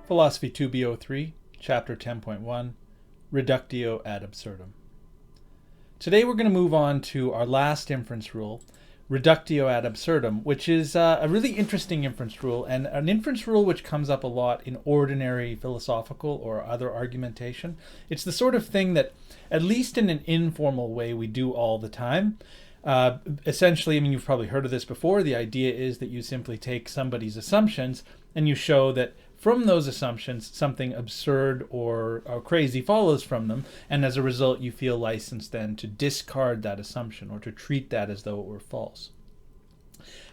Philosophy 2B03, Chapter 10.1, Reductio Ad Absurdum. Today we're going to move on to our last inference rule, Reductio Ad Absurdum, which is a really interesting inference rule, and an inference rule which comes up a lot in ordinary philosophical or other argumentation. It's the sort of thing that, at least in an informal way, we do all the time. Essentially, you've probably heard of this before. The idea is that you simply take somebody's assumptions and you show that from those assumptions something absurd or crazy follows from them, and as a result you feel licensed then to discard that assumption or to treat that as though it were false.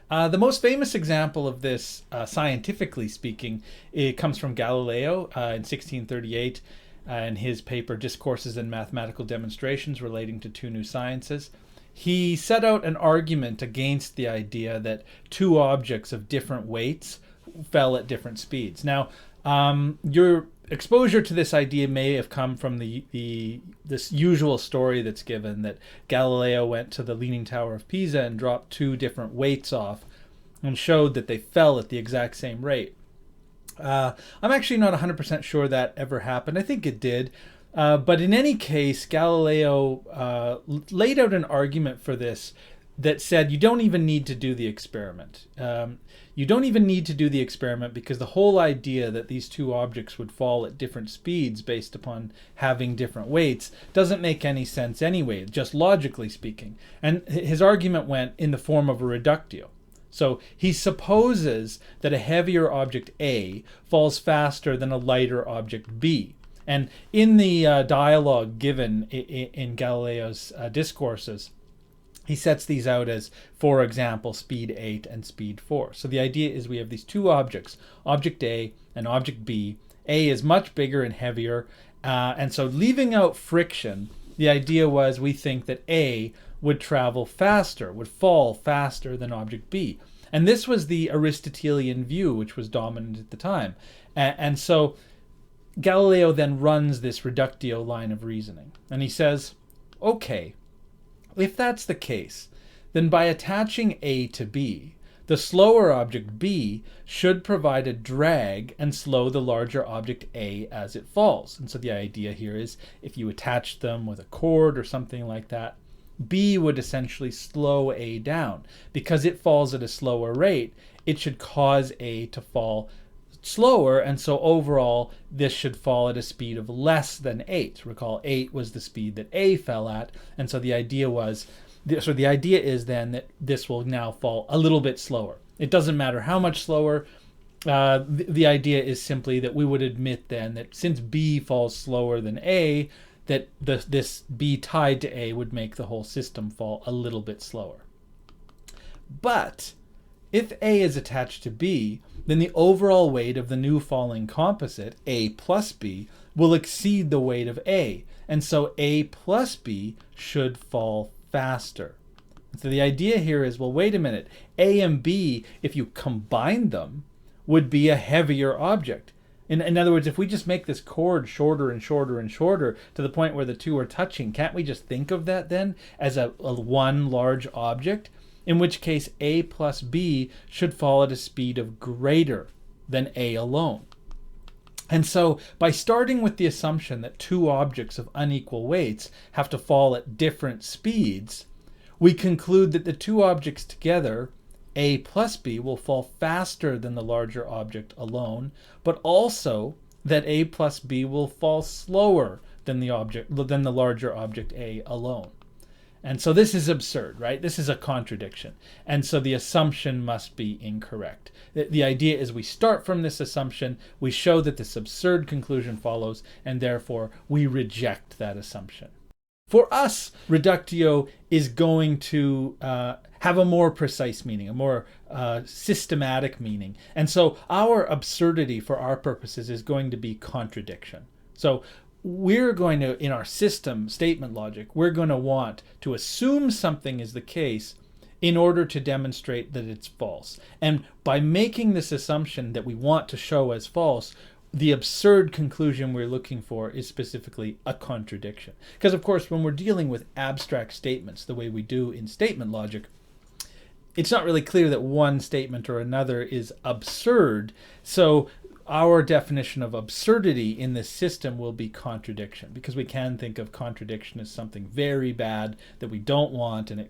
The most famous example of this, scientifically speaking, it comes from Galileo in 1638 in his paper Discourses and Mathematical Demonstrations Relating to Two New Sciences. He set out an argument against the idea that two objects of different weights fell at different speeds. Now, your exposure to this idea may have come from this usual story that's given that Galileo went to the Leaning Tower of Pisa and dropped two different weights off and showed that they fell at the exact same rate. I'm actually not 100% sure that ever happened. I think it did. But in any case, Galileo laid out an argument for this that said you don't even need to do the experiment. You don't even need to do the experiment because the whole idea that these two objects would fall at different speeds based upon having different weights doesn't make any sense anyway, just logically speaking. And his argument went in the form of a reductio. So he supposes that a heavier object A falls faster than a lighter object B. And in the dialogue given in Galileo's discourses, he sets these out as, for example, speed 8 and speed 4. So the idea is we have these two objects, object A and object B. A is much bigger and heavier, and so leaving out friction, the idea was we think that A would travel faster, would fall faster than object B. And this was the Aristotelian view, which was dominant at the time. And so Galileo then runs this reductio line of reasoning. And he says, okay, if that's the case, then by attaching A to B, the slower object B should provide a drag and slow the larger object A as it falls. And so the idea here is if you attach them with a cord or something like that, B would essentially slow A down. Because it falls at a slower rate, it should cause A to fall slower, and so overall this should fall at a speed of less than 8. Recall 8 was the speed that A fell at, and so the idea is then that this will now fall a little bit slower. It doesn't matter how much slower. The idea is simply that we would admit then that since B falls slower than A, that this B tied to A would make the whole system fall a little bit slower. But if A is attached to B, then the overall weight of the new falling composite, A plus B, will exceed the weight of A. And so A plus B should fall faster. So the idea here is, well, wait a minute. A and B, if you combine them, would be a heavier object. In other words, if we just make this cord shorter and shorter and shorter to the point where the two are touching, can't we just think of that then as a one large object? In which case A plus B should fall at a speed of greater than A alone. And so by starting with the assumption that two objects of unequal weights have to fall at different speeds, we conclude that the two objects together, A plus B, will fall faster than the larger object alone, but also that A plus B will fall slower than the larger object A alone. And so this is absurd, right? This is a contradiction. And so the assumption must be incorrect. The idea is we start from this assumption, we show that this absurd conclusion follows, and therefore we reject that assumption. For us, reductio is going to have a more precise meaning, a more systematic meaning. And so our absurdity for our purposes is going to be contradiction. So we're going to, in our system statement logic, we're going to want to assume something is the case in order to demonstrate that it's false. And by making this assumption that we want to show as false, the absurd conclusion we're looking for is specifically a contradiction. Because of course, when we're dealing with abstract statements the way we do in statement logic, it's not really clear that one statement or another is absurd. So our definition of absurdity in this system will be contradiction, because we can think of contradiction as something very bad that we don't want, and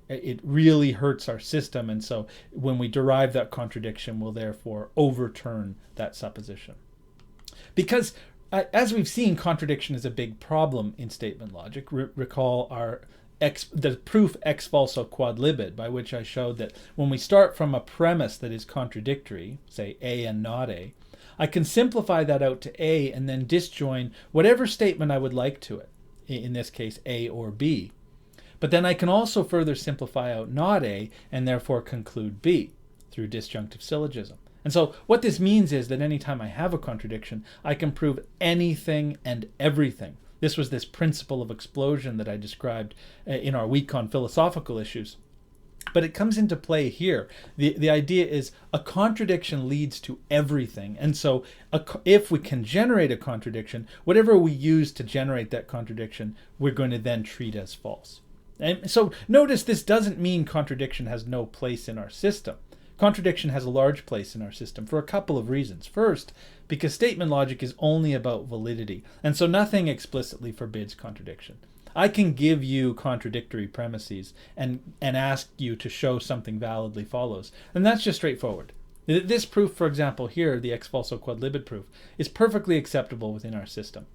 it really hurts our system. And so when we derive that contradiction, we'll therefore overturn that supposition. Because as we've seen, contradiction is a big problem in statement logic. Recall the proof ex falso quod libet, by which I showed that when we start from a premise that is contradictory, say A and not A, I can simplify that out to A and then disjoin whatever statement I would like to it, in this case A or B. But then I can also further simplify out not A and therefore conclude B through disjunctive syllogism. And so what this means is that anytime I have a contradiction, I can prove anything and everything. This was this principle of explosion that I described in our week on philosophical issues. But it comes into play here. The idea is a contradiction leads to everything. And so if we can generate a contradiction, whatever we use to generate that contradiction, we're going to then treat as false. And so notice this doesn't mean contradiction has no place in our system. Contradiction has a large place in our system for a couple of reasons. First, because statement logic is only about validity, and so nothing explicitly forbids contradiction. I can give you contradictory premises and ask you to show something validly follows, and that's just straightforward. This proof, for example, here, the ex falso quod libet proof, is perfectly acceptable within our system.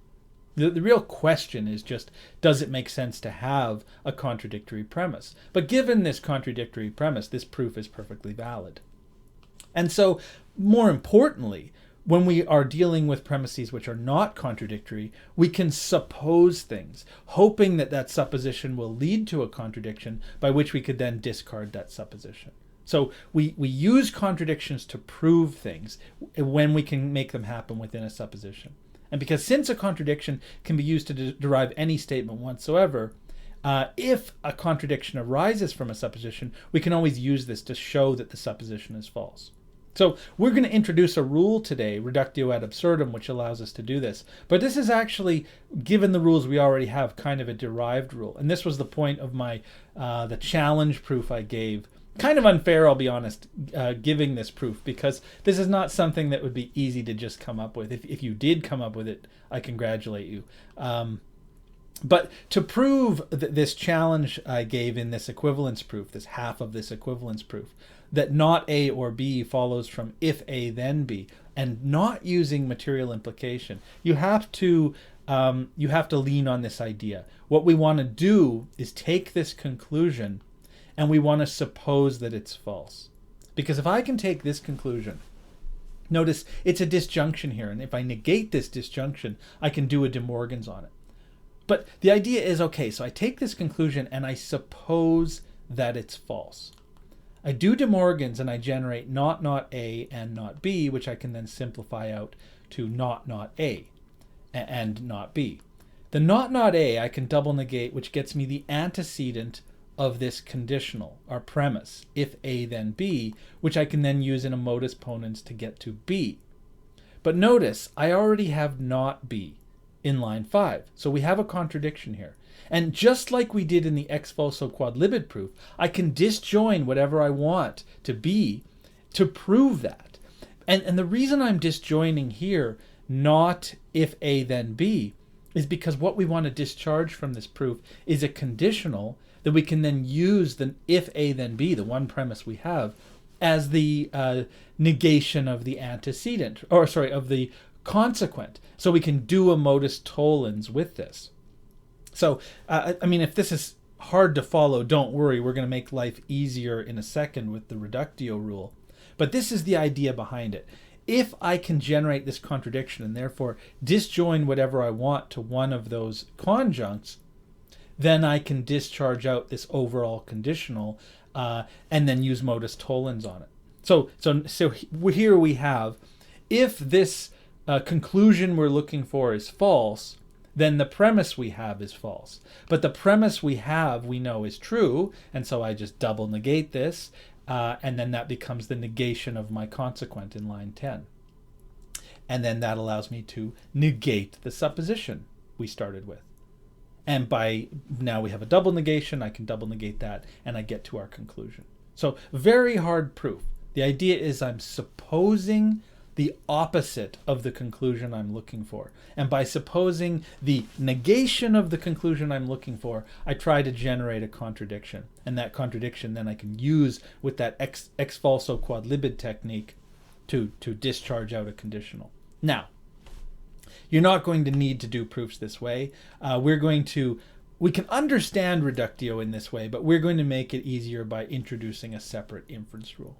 The real question is just, does it make sense to have a contradictory premise? But given this contradictory premise, this proof is perfectly valid. And so, more importantly, when we are dealing with premises which are not contradictory, we can suppose things, hoping that that supposition will lead to a contradiction, by which we could then discard that supposition. So we use contradictions to prove things when we can make them happen within a supposition. And because since a contradiction can be used to derive any statement whatsoever, if a contradiction arises from a supposition, we can always use this to show that the supposition is false. So we're going to introduce a rule today, Reductio Ad Absurdum, which allows us to do this. But this is actually, given the rules we already have, kind of a derived rule. And this was the point of my the challenge proof I gave. Kind of unfair, I'll be honest, giving this proof, because this is not something that would be easy to just come up with. If you did come up with it, I congratulate you. But to prove this challenge I gave in this equivalence proof, this half of this equivalence proof, that not A or B follows from if A then B, and not using material implication, you have to lean on this idea. What we want to do is take this conclusion and we want to suppose that it's false. Because if I can take this conclusion, notice it's a disjunction here, and if I negate this disjunction, I can do a De Morgan's on it. But the idea is, okay, so I take this conclusion and I suppose that it's false. I do De Morgan's and I generate not A and not B, which I can then simplify out to not A and not B. The not A I can double negate, which gets me the antecedent of this conditional, our premise, if A then B, which I can then use in a modus ponens to get to B. But notice, I already have not B in line 5, so we have a contradiction here. And just like we did in the ex falso quod libet proof, I can disjoin whatever I want to B to prove that. And the reason I'm disjoining here, not if A then B, is because what we want to discharge from this proof is a conditional that we can then use the if A then B, the one premise we have, as the negation of the antecedent, of the consequent. So we can do a modus tollens with this. So, I mean, if this is hard to follow, don't worry. We're going to make life easier in a second with the reductio rule. But this is the idea behind it. If I can generate this contradiction and therefore disjoin whatever I want to one of those conjuncts, then I can discharge out this overall conditional and then use modus tollens on it. So here we have, if this conclusion we're looking for is false, then the premise we have is false. But the premise we have, we know, is true, and so I just double negate this, and then that becomes the negation of my consequent in line 10. And then that allows me to negate the supposition we started with. And by now we have a double negation, I can double negate that, and I get to our conclusion. So very hard proof. The idea is I'm supposing the opposite of the conclusion I'm looking for. And by supposing the negation of the conclusion I'm looking for, I try to generate a contradiction. And that contradiction then I can use with that ex falso quadlibid technique to discharge out a conditional. Now, you're not going to need to do proofs this way. We can understand reductio in this way, but we're going to make it easier by introducing a separate inference rule.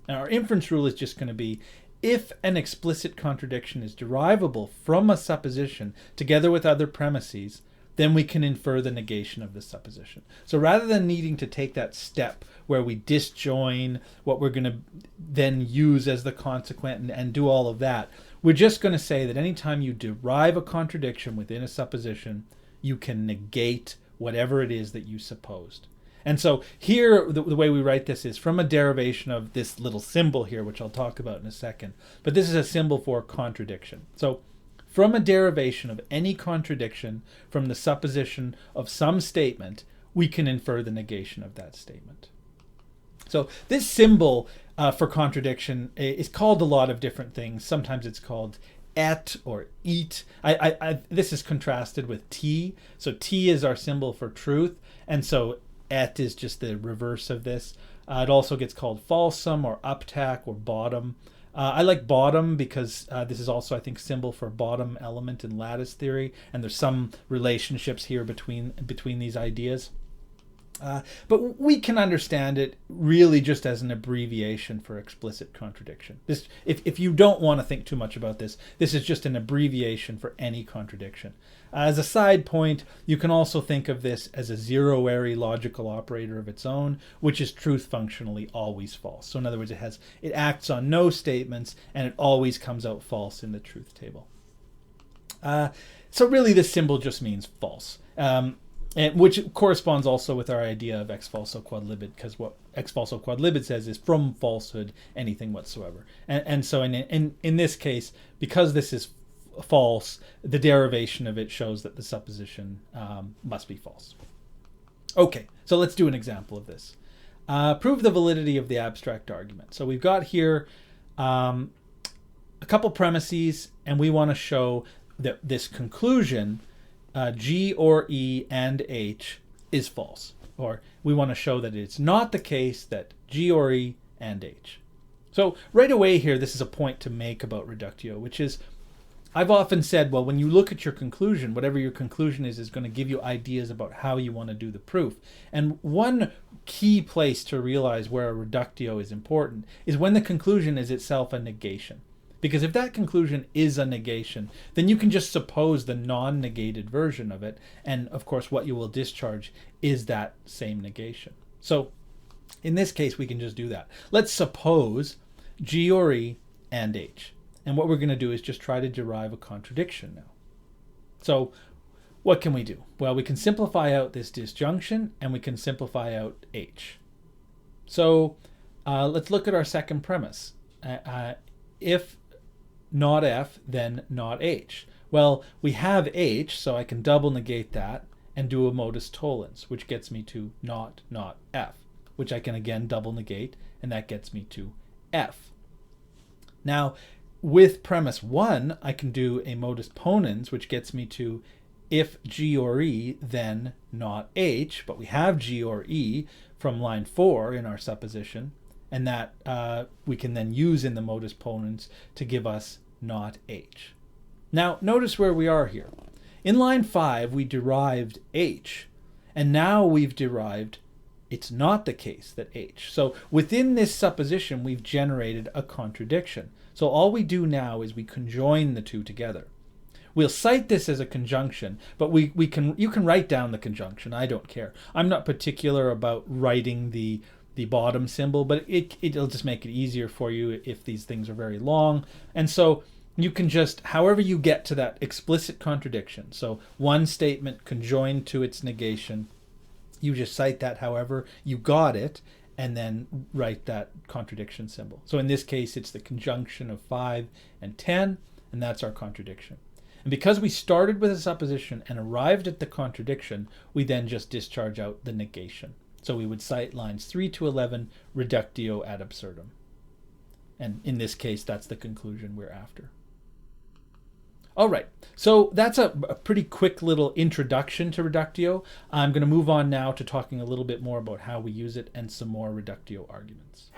Now, our inference rule is just going to be, if an explicit contradiction is derivable from a supposition together with other premises, then we can infer the negation of the supposition. So rather than needing to take that step where we disjoin what we're going to then use as the consequent and do all of that, we're just going to say that anytime you derive a contradiction within a supposition, you can negate whatever it is that you supposed. And so here, the way we write this is from a derivation of this little symbol here, which I'll talk about in a second. But this is a symbol for contradiction. So from a derivation of any contradiction from the supposition of some statement, we can infer the negation of that statement. So this symbol for contradiction is called a lot of different things. Sometimes it's called et or eat. This is contrasted with t. So t is our symbol for truth. And so et is just the reverse of this. It also gets called falsum or uptack or bottom. I like bottom because this is also, I think, symbol for bottom element in lattice theory, and there's some relationships here between these ideas. But we can understand it really just as an abbreviation for explicit contradiction. This, if you don't want to think too much about this, this is just an abbreviation for any contradiction. As a side point, you can also think of this as a zero-ary logical operator of its own, which is truth functionally always false. So in other words, it acts on no statements, and it always comes out false in the truth table. So really, this symbol just means false. Which corresponds also with our idea of ex falso quadlibid, because what ex falso quadlibid says is from falsehood anything whatsoever. And so in this case, because this is false, the derivation of it shows that the supposition must be false. Okay, so let's do an example of this. Prove the validity of the abstract argument. So we've got here a couple premises, and we want to show that this conclusion G or E and H is false. Or we want to show that it's not the case that G or E and H. So right away here, this is a point to make about reductio, which is, I've often said, well, when you look at your conclusion, whatever your conclusion is going to give you ideas about how you want to do the proof. And one key place to realize where a reductio is important is when the conclusion is itself a negation. Because if that conclusion is a negation, then you can just suppose the non-negated version of it. And of course, what you will discharge is that same negation. So in this case, we can just do that. Let's suppose G or E and H. And what we're going to do is just try to derive a contradiction now. So what can we do? Well, we can simplify out this disjunction, and we can simplify out H. So let's look at our second premise. If not F, then not H. Well, we have H, so I can double negate that and do a modus tollens, which gets me to not F, which I can again double negate, and that gets me to F. Now, with premise 1, I can do a modus ponens, which gets me to if G or E, then not H, but we have G or E from line 4 in our supposition, and that we can then use in the modus ponens to give us not H. Now, notice where we are here. In line 5, we derived H, and now we've derived it's not the case that H. So within this supposition, we've generated a contradiction. So all we do now is we conjoin the two together. We'll cite this as a conjunction, but you can write down the conjunction. I don't care. I'm not particular about writing the bottom symbol, but it'll just make it easier for you if these things are very long. And so you can just, however you get to that explicit contradiction, so one statement conjoined to its negation, you just cite that however you got it, and then write that contradiction symbol. So in this case, it's the conjunction of 5 and 10, and that's our contradiction. And because we started with a supposition and arrived at the contradiction, we then just discharge out the negation. So we would cite lines 3 to 11, reductio ad absurdum. And in this case, that's the conclusion we're after. All right, so that's a pretty quick little introduction to reductio. I'm going to move on now to talking a little bit more about how we use it and some more reductio arguments.